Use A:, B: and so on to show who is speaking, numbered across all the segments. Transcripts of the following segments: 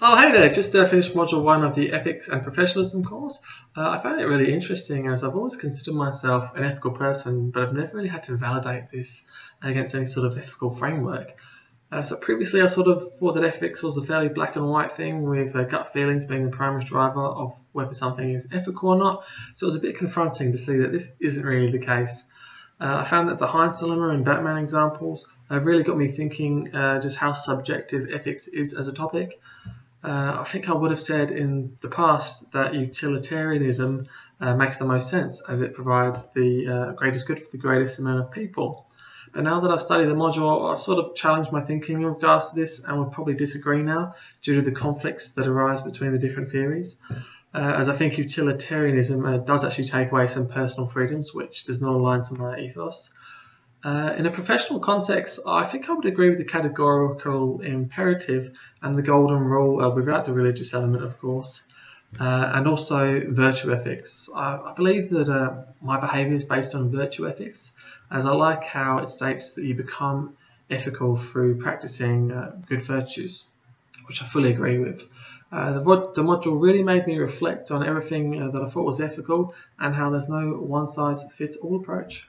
A: Oh, hey there, just finished Module 1 of the Ethics and Professionalism course. I found it really interesting as I've always considered myself an ethical person, but I've never really had to validate this against any sort of ethical framework. So previously I sort of thought that ethics was a fairly black and white thing with gut feelings being the primary driver of whether something is ethical or not. So it was a bit confronting to see that this isn't really the case. I found that the Heinz dilemma and Batman examples have really got me thinking just how subjective ethics is as a topic. I think I would have said in the past that utilitarianism makes the most sense as it provides the greatest good for the greatest amount of people. But now that I've studied the module, I've sort of challenged my thinking in regards to this and would probably disagree now due to the conflicts that arise between the different theories. As I think utilitarianism does actually take away some personal freedoms, which does not align to my ethos. In a professional context, I think I would agree with the categorical imperative and the golden rule without the religious element, of course, and also virtue ethics. I believe that my behaviour is based on virtue ethics, as I like how it states that you become ethical through practicing good virtues, which I fully agree with. The module really made me reflect on everything that I thought was ethical and how there's no one-size-fits-all approach.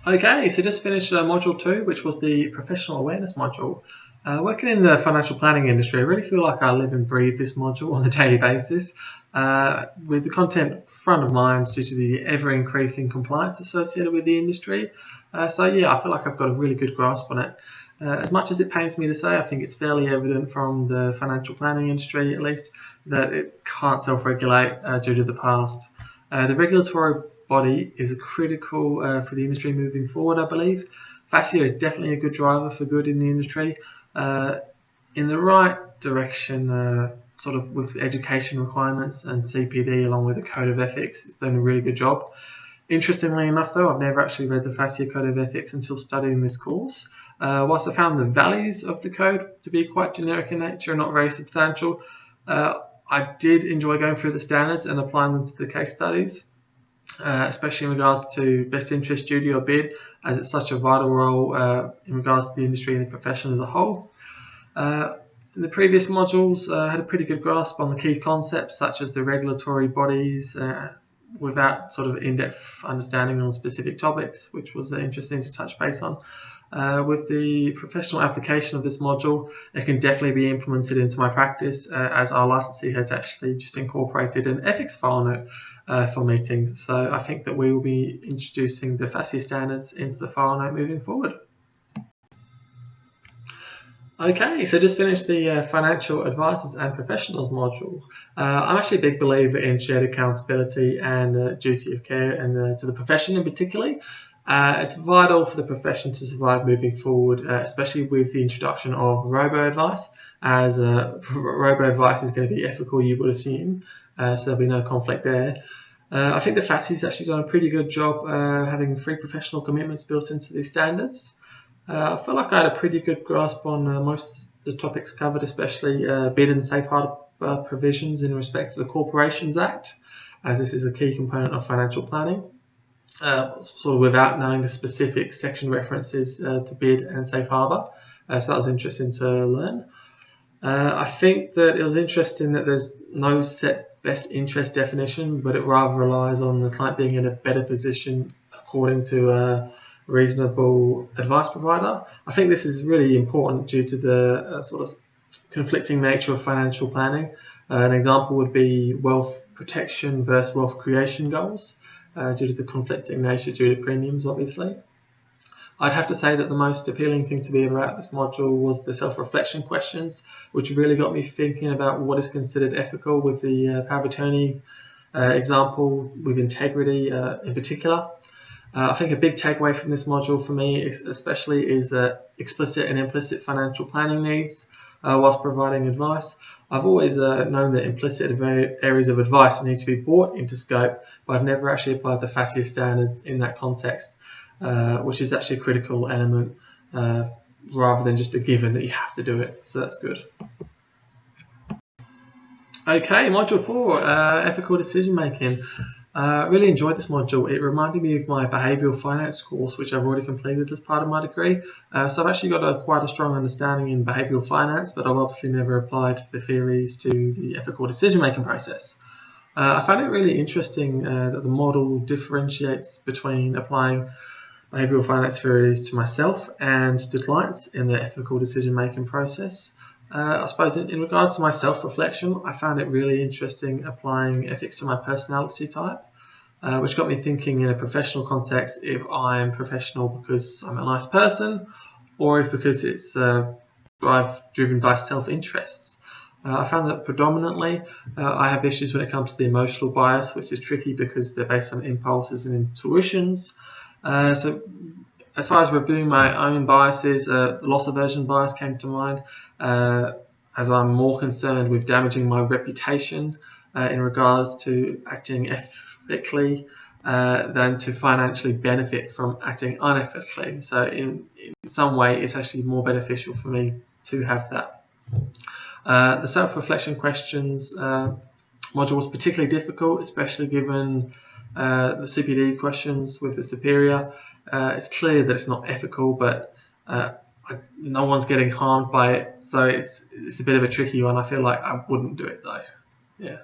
A: Okay, so just finished Module 2, which was the Professional Awareness module. Working in the financial planning industry, I really feel like I live and breathe this module on a daily basis, with the content front of mind due to the ever-increasing compliance associated with the industry. So yeah, I feel like I've got a really good grasp on it. As much as it pains me to say, I think it's fairly evident from the financial planning industry, at least, that it can't self-regulate due to the past. The regulatory body is critical for the industry moving forward, I believe. FASEA is definitely a good driver for good in the industry. In the right direction, sort of with education requirements and CPD along with a code of ethics, it's doing a really good job. Interestingly enough, though, I've never actually read the FASEA Code of Ethics until studying this course. Whilst I found the values of the code to be quite generic in nature and not very substantial, I did enjoy going through the standards and applying them to the case studies. Especially in regards to best interest duty or bid, as it's such a vital role in regards to the industry and the profession as a whole. In the previous modules, I had a pretty good grasp on the key concepts such as the regulatory bodies without sort of in-depth understanding on specific topics, which was interesting to touch base on. With the professional application of this module, it can definitely be implemented into my practice as our licensee has actually just incorporated an ethics file note for meetings. So I think that we will be introducing the FASEA standards into the file note moving forward. Okay, so just finished the Financial Advisors and Professionals module. I'm actually a big believer in shared accountability and duty of care and to the profession in particular. It's vital for the profession to survive moving forward, especially with the introduction of robo-advice, as robo-advice is going to be ethical, you would assume, so there'll be no conflict there. I think the FASEA's actually done a pretty good job having 3 professional commitments built into these standards. I feel like I had a pretty good grasp on most of the topics covered, especially bid and safe harbor provisions in respect to the Corporations Act, as this is a key component of financial planning. Sort of without knowing the specific section references to bid and safe harbor. So that was interesting to learn. I think that it was interesting that there's no set best interest definition, but it rather relies on the client being in a better position according to a reasonable advice provider. I think this is really important due to the sort of conflicting nature of financial planning. An example would be wealth protection versus wealth creation goals. Due to the conflicting nature due to premiums, obviously. I'd have to say that the most appealing thing to me about this module was the self-reflection questions, which really got me thinking about what is considered ethical with the power of attorney example, with integrity in particular. I think a big takeaway from this module for me especially is explicit and implicit financial planning needs whilst providing advice. I've always known that implicit areas of advice need to be brought into scope, but I've never actually applied the FASEA standards in that context, which is actually a critical element rather than just a given that you have to do it, so that's good. Okay, Module 4, Ethical Decision Making. Really enjoyed this module. It reminded me of my behavioural finance course, which I've already completed as part of my degree. So I've actually got quite a strong understanding in behavioural finance, but I've obviously never applied the theories to the ethical decision-making process. I found it really interesting that the model differentiates between applying behavioural finance theories to myself and to clients in the ethical decision-making process. I suppose in regards to my self-reflection, I found it really interesting applying ethics to my personality type, which got me thinking in a professional context if I'm professional because I'm a nice person, or if because it's driven by self-interests. I found that predominantly I have issues when it comes to the emotional bias, which is tricky because they're based on impulses and intuitions. So as far as reviewing my own biases, the loss aversion bias came to mind, as I'm more concerned with damaging my reputation in regards to acting ethically than to financially benefit from acting unethically. So in some way, it's actually more beneficial for me to have that. The self-reflection questions module was particularly difficult, especially given the CPD questions with the superior. It's clear that it's not ethical, but no one's getting harmed by it, so it's a bit of a tricky one. I feel like I wouldn't do it though. Yeah.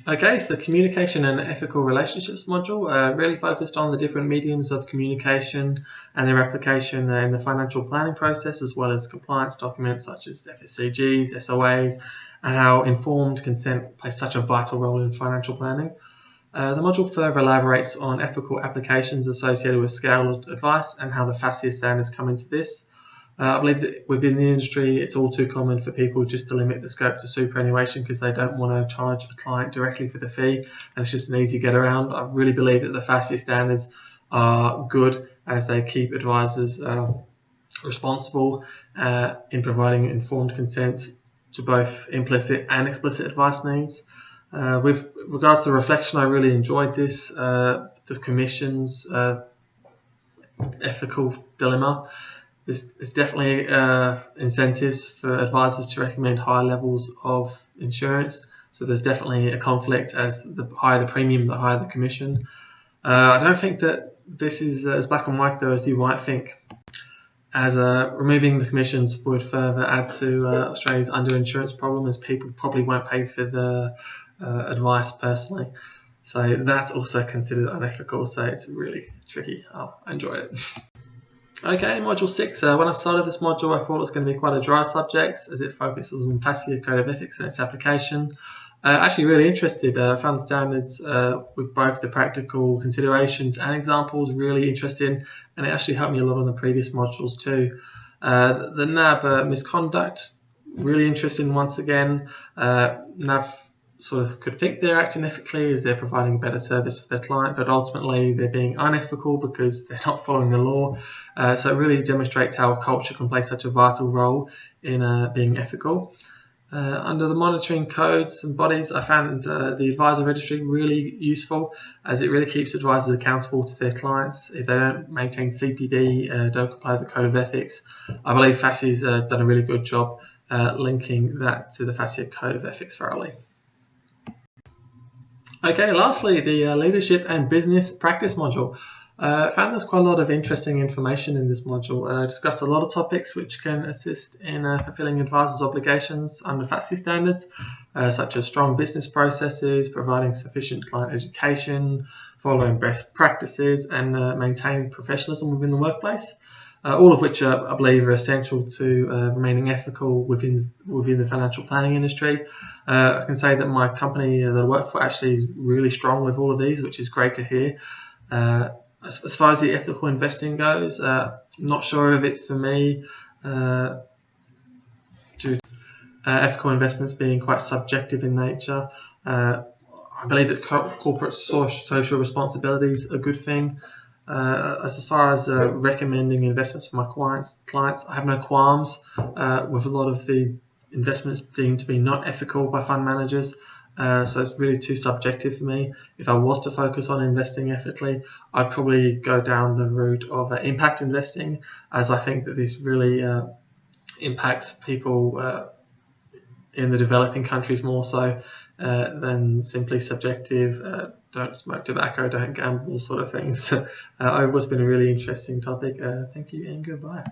A: Okay, so the communication and ethical relationships module really focused on the different mediums of communication and their application in the financial planning process, as well as compliance documents such as FSCGs, SOAs, and how informed consent plays such a vital role in financial planning. The module further elaborates on ethical applications associated with scaled advice and how the FASEA standards come into this. I believe that within the industry, it's all too common for people just to limit the scope to superannuation because they don't want to charge a client directly for the fee, and it's just an easy get around. I really believe that the FASEA standards are good as they keep advisors responsible in providing informed consent to both implicit and explicit advice needs. With regards to reflection, I really enjoyed this. The Commission's ethical dilemma. There's definitely incentives for advisors to recommend higher levels of insurance. So there's definitely a conflict as the higher the premium, the higher the commission. I don't think that this is as black and white though as you might think, as removing the commissions would further add to Australia's underinsurance problem, as people probably won't pay for the advice personally. So that's also considered unethical, so it's really tricky. I enjoyed it. Okay, Module 6. When I started this module, I thought it was going to be quite a dry subject as it focuses on FASEA Code of Ethics and its application. Actually really interested. I found the standards with both the practical considerations and examples really interesting, and it actually helped me a lot on the previous modules too. The NAB misconduct, really interesting once again. NAB sort of could think they're acting ethically as they're providing a better service for their client, but ultimately they're being unethical because they're not following the law. So it really demonstrates how culture can play such a vital role in being ethical. Under the monitoring codes and bodies, I found the advisor registry really useful as it really keeps advisors accountable to their clients. If they don't maintain CPD, don't comply with the code of ethics, I believe FASEA's done a really good job linking that to the FASEA code of ethics thoroughly. Okay, lastly, the leadership and business practice module. Found there's quite a lot of interesting information in this module. Discussed a lot of topics which can assist in fulfilling advisors' obligations under FASEA standards, such as strong business processes, providing sufficient client education, following best practices, and maintaining professionalism within the workplace. All of which I believe are essential to remaining ethical within the financial planning industry. I can say that my company that I work for actually is really strong with all of these, which is great to hear. As far as the ethical investing goes, not sure if it's for me, due to ethical investments being quite subjective in nature. I believe that corporate social responsibility is a good thing. As far as recommending investments for my clients, I have no qualms with a lot of the investments deemed to be not ethical by fund managers. So it's really too subjective for me. If I was to focus on investing ethically, I'd probably go down the route of impact investing, as I think that this really impacts people in the developing countries more so than simply subjective. Don't smoke tobacco, don't gamble, sort of things. It's been a really interesting topic. Thank you and goodbye.